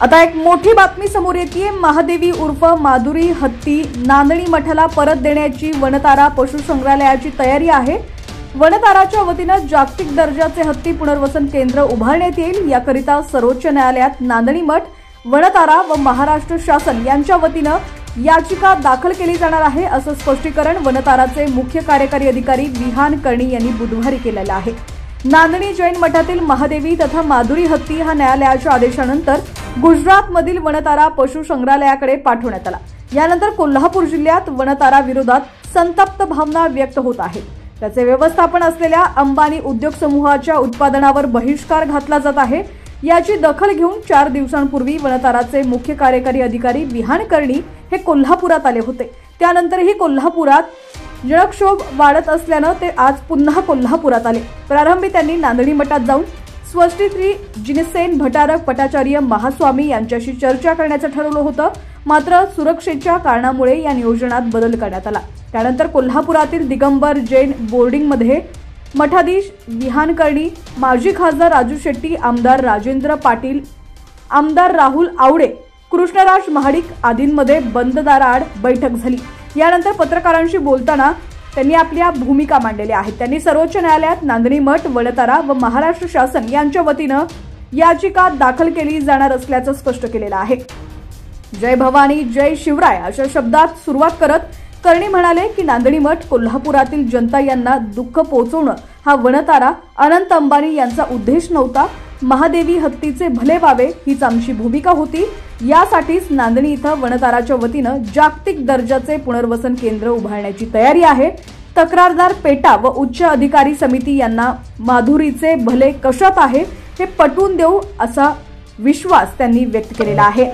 आता एक मोठी बातमी समोर येते। महादेवी उर्फ माधुरी हत्ती नांदणी मठाला परत देण्याची वनतारा पशुसंग्रहालयाची तयारी आहे। वनताराच्या वतीने जागतिक दर्जाचे हत्ती पुनर्वसन केंद्र उभारण्यात येईल। याकरिता सर्वोच्च न्यायालयात नांदणी मठ, वनतारा व महाराष्ट्र शासन यांच्या वतीने याचिका दाखल केली जाणार आहे, असं स्पष्टीकरण वनताराचे मुख्य कार्यकारी अधिकारी विहान कर्णी यांनी बुधवारी केलेलं आहे। नांदणी जैन मठातील महादेवी तथा माधुरी हत्ती हा न्यायालयाच्या आदेशानंतर गुजरातमधील वनतारा पशुसंग्रहालयाकडे पाठवण्यात आला। यानंतर कोल्हापूर जिल्ह्यात वनतारा विरोधात संतप्त भावना व्यक्त होत आहेत। त्याचे व्यवस्थापन असलेल्या अंबानी उद्योग समूहाच्या उत्पादनावर बहिष्कार घातला जात आहे। याची दखल घेऊन 4 दिवसांपूर्वी वनताराचे मुख्य कार्यकारी अधिकारी विहान कर्णी हे कोल्हापुरात आले होते। त्यानंतरही कोल्हापुरात जनक्षोभ वाढत असल्याने ते आज पुन्हा कोल्हापुरात आले। प्रारंभी त्यांनी नांदणी मठात जाऊन स्वस्तिश्री जिनसेन भटारक पटाचार्य महास्वामी यांच्याशी चर्चा करण्याचं ठरवलं होतं, मात्र सुरक्षेच्या कारणामुळे या नियोजनात बदल करण्यात आला। त्यानंतर कोल्हापुरातील दिगंबर जैन बोर्डिंगमध्ये मठाधीश विहान कर्णी, माजी खासदार राजू शेट्टी, आमदार राजेंद्र पाटील, आमदार राहुल आवडे, कृष्णराज महाडिक आदींमध्ये बंद दाराआड बैठक झाली। यानंतर पत्रकारांशी बोलताना त्यांनी आपल्या भूमिका मांडलेल्या आहेत। त्यांनी सर्वोच्च न्यायालयात नांदणी मठ, वनतारा व महाराष्ट्र शासन यांच्या वतीने याचिका दाखल केली जाणार असल्याचं स्पष्ट केलेलं आहे। जय भवानी, जय शिवराय अशा शब्दात सुरुवात करत कर्णी म्हणाले की नांदणी मठ, कोल्हापुरातील जनता यांना दुःख पोहोचवणं हा वनतारा अनंत अंबानी यांचा उद्देश नव्हता। महादेवी हत्तीचे भले व्हावे हीच आमची भूमिका होती। यासाठीच नांदणी इथं वनताराच्या वतीने जागतिक दर्जाचे पुनर्वसन केंद्र उभारण्याची तयारी आहे। तक्रारदार पेटा व उच्च अधिकारी समिती यांना माधुरीचे भले कशात आहे हे पटवून देऊ असा विश्वास त्यांनी व्यक्त केलेला आहे।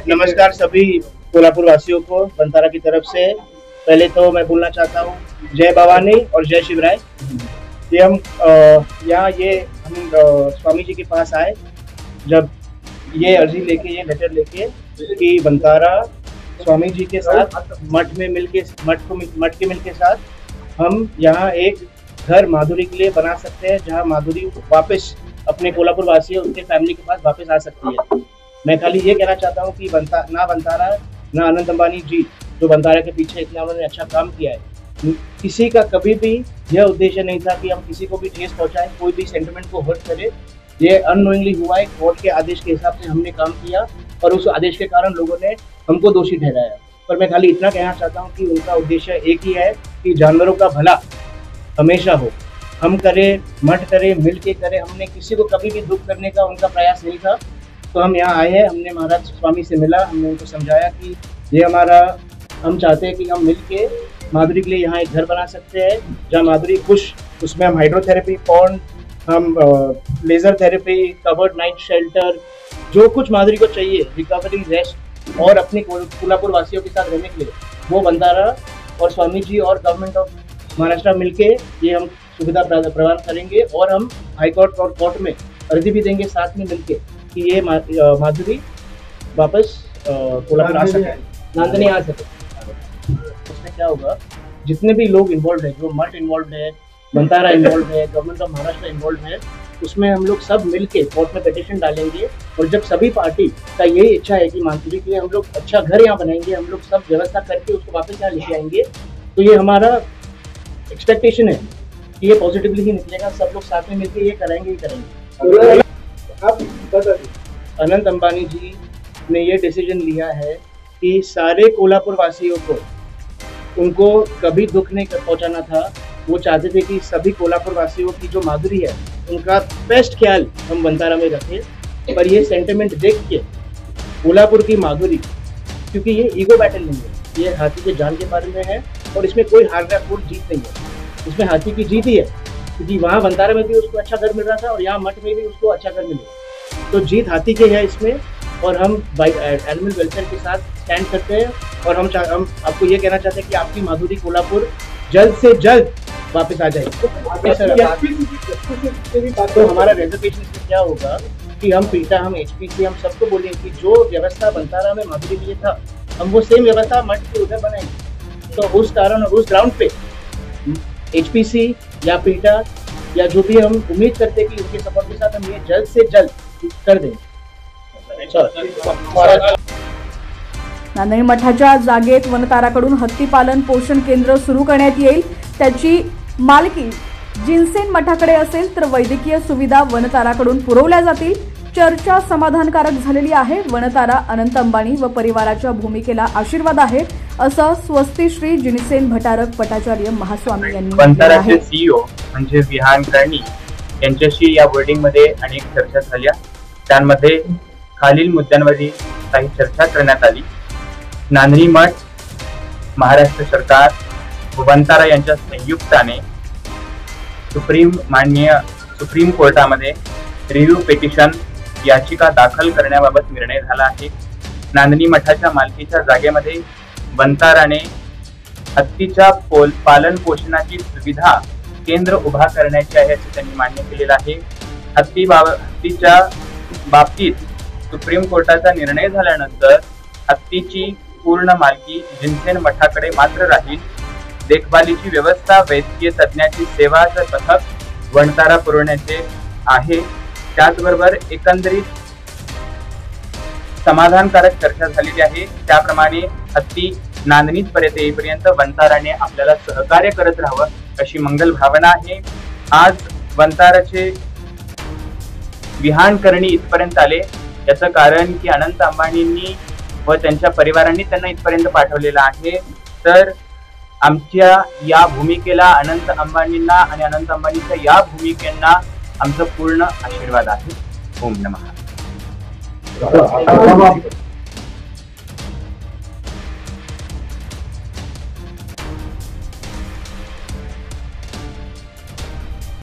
नमस्कार सभी कोल्हापुर वासियों को वनतारा की तरफ से पहले तो मैं बोलना चाहता हूँ जय भवानी और जय शिवराय। ये हम स्वामी जी के पास आए जब ये अर्जी लेके, ये लेटर लेके कि वनतारा स्वामी जी के साथ मठ के मिल के साथ हम यहाँ एक घर माधुरी के लिए बना सकते हैं, जहाँ माधुरी वापस अपने कोल्हापुर वासी उनके फैमिली के पास वापस आ सकती है। मैं खाली ये कहना चाहता हूँ कि ना वनतारा ना अनंत अंबानी जी जो वनतारा के पीछे इतना उन्होंने अच्छा काम किया है, किसी का कभी भी यह उद्देश्य नहीं था कि हम किसी को भी ठेस पहुंचाएं, कोई भी सेंटिमेंट को हर्ट करे। ये अननोइंगली हुआ है, कोर्ट के आदेश के हिसाब से हमने काम किया और उस आदेश के कारण लोगों ने हमको दोषी ठहराया। पर मैं खाली इतना कहना चाहता हूँ कि उनका उद्देश्य एक ही है कि जानवरों का भला हमेशा हो। हम करें, मठ करें, मिल के करें, हमने किसी को कभी भी दुख करने का उनका प्रयास नहीं था। तो हम यहाँ आए हैं, हमने महाराज स्वामी से मिला, हमने उनको समझाया कि ये हम चाहते हैं कि हम मिल के माधुरी के लिए यहाँ एक घर बना सकते हैं जहाँ माधुरी खुश, उसमें हम हाइड्रोथेरेपी, पॉन्ड, हम laser therapy, covered night shelter, जो कुछ माधुरी को चाहिए, रिकवरी, रेस्ट और अपने कोल्हापुर वासियों के साथ रहने के लिए, वो वनतारा और स्वामी जी और गवर्नमेंट ऑफ महाराष्ट्र मिलके ये हम सुविधा प्रदान करेंगे। और हम हाईकोर्ट और कोर्ट में अर्जी भी देंगे साथ में मिलके कि ये माधुरी वापस कोल्हापुर आ सके, नांदनी आ सके। उसमें क्या होगा, जितने भी लोग इन्वॉल्व है, जो मठ इन्वॉल्व है, वनतारा इन्वॉल्व है, गवर्नमेंट ऑफ महाराष्ट्र इन्वॉल्व है, उसमें हम लोग सब मिलके कोर्ट में पिटीशन डालेंगे। और जब सभी पार्टी का यही इच्छा है कि माधुरी के लिए हम लोग अच्छा घर यहाँ बनाएंगे, हम लोग सब व्यवस्था करके उसको वापस यहाँ लेके आएंगे, तो ये हमारा एक्सपेक्टेशन है कि ये पॉजिटिवली ही निकलेगा। सब लोग साथ में मिलकर ये कराएंगे ही करेंगे। अनंत अंबानी जी ने ये डिसीजन लिया है कि सारे कोल्हापुर वासियों को उनको कभी दुख नहीं पहुंचाना था। वो चाहते थे कि सभी कोल्हापुर वासियों की जो माधुरी है उनका बेस्ट ख्याल हम वनतारा में रखें। पर ये सेंटिमेंट देख के कोल्हापुर की माधुरी, क्योंकि ये ईगो बैटल नहीं है, ये हाथी के जान के बारे में है और इसमें कोई हार या कोई जीत नहीं है, इसमें हाथी की जीत ही है। क्योंकि वहाँ वनतारा में भी उसको अच्छा घर मिल रहा था और यहाँ मठ में भी उसको अच्छा घर मिलेगा, तो जीत हाथी की है इसमें। और हम एनिमल वेलफेयर के साथ स्टैंड करते हैं और हम आपको ये कहना चाहते हैं कि आपकी माधुरी कोल्हापुर जल्द से जल्द वापस आ जाएगी। तो हमारा रिजर्वेशन से क्या होगा कि हम पीटा, हम एचपीसी, हम सबको बोलेंगे कि जो व्यवस्था वनतारा में माधुरी के लिए था, हम वो सेम व्यवस्था मठ के उधर बनाएंगे। तो उस कारण और उस ग्राउंड पे एचपीसी या पीटा या जो भी हम उम्मीद करते हैं कि उनके सपोर्ट के साथ हम ये जल्द से जल्द कर दें। नांदणी मठाच्या जागेत वनताराकडून हत्तीपालन पोषण केंद्र सुरू करण्यात येईल. त्याची मालकी जिनसेन मठाकडे असेल तर वैद्यकीय सुविधा वनताराकडून पुरवल्या जातील. चर्चा समाधानकारक झालेली आहे. वनतारा अनंत अंबानी व परिवाराच्या भूमिकेला आशीर्वाद आहे, असं स्वस्ती श्री जिनसेन भटारक पटाचार्य महास्वामी यांनी म्हटलं आहे. वनताराचे सीईओ म्हणजे विहान कर्णी यांच्याशी या बोर्डिंगमध्ये अनेक चर्चा झाल्या. त्यामध्ये खालील मुद्द्यांवरही काही चर्चा करण्यात आली. नांदणी मठ, महाराष्ट्र सरकार व वनतारा यांच्या संयुक्ताने सुप्रीम कोर्टामध्ये रिव्ह्यू पिटिशन याचिका दाखल करण्याबाबत निर्णय झाला आहे. नांदणी मठाच्या मालकीच्या जागेमध्ये वनताराने हत्तीच्या पालन पोषणाची सुविधा केंद्र उभा करण्याची आहे असे त्यांनी मान्य केलेलं आहे. हत्तीच्या बाबतीत सुप्रीम कोर्टाचा निर्णय झाल्यानंतर हत्तीची पूर्ण मालकी जिनसेन मठाकडे मात्र राहील. देखभालीची व्यवस्था वैद्यकीय तज्ञाची सेवाचं पथक वनतारा पुरवण्याचे आहे. त्याचबरोबर एकंदरीत समाधानकारक चर्चा झालेली आहे. त्याप्रमाणे हत्ती नांदणीत परत येईपर्यंत वनताराने आपल्याला सहकार्य करत राहावं अशी मंगल भावना आहे. आज वनताराचे विहान करणी इथपर्यंत आले, याचं कारण की अनंत अंबानींनी व त्यांच्या परिवारांनी त्यांना इथपर्यंत पाठवलेलं आहे. तर आमच्या या भूमिकेला अनंत अंबानींना आणि अनंत अंबानीच्या या भूमिकेंना आमचा पूर्ण आशीर्वाद आहे. ओम नमः.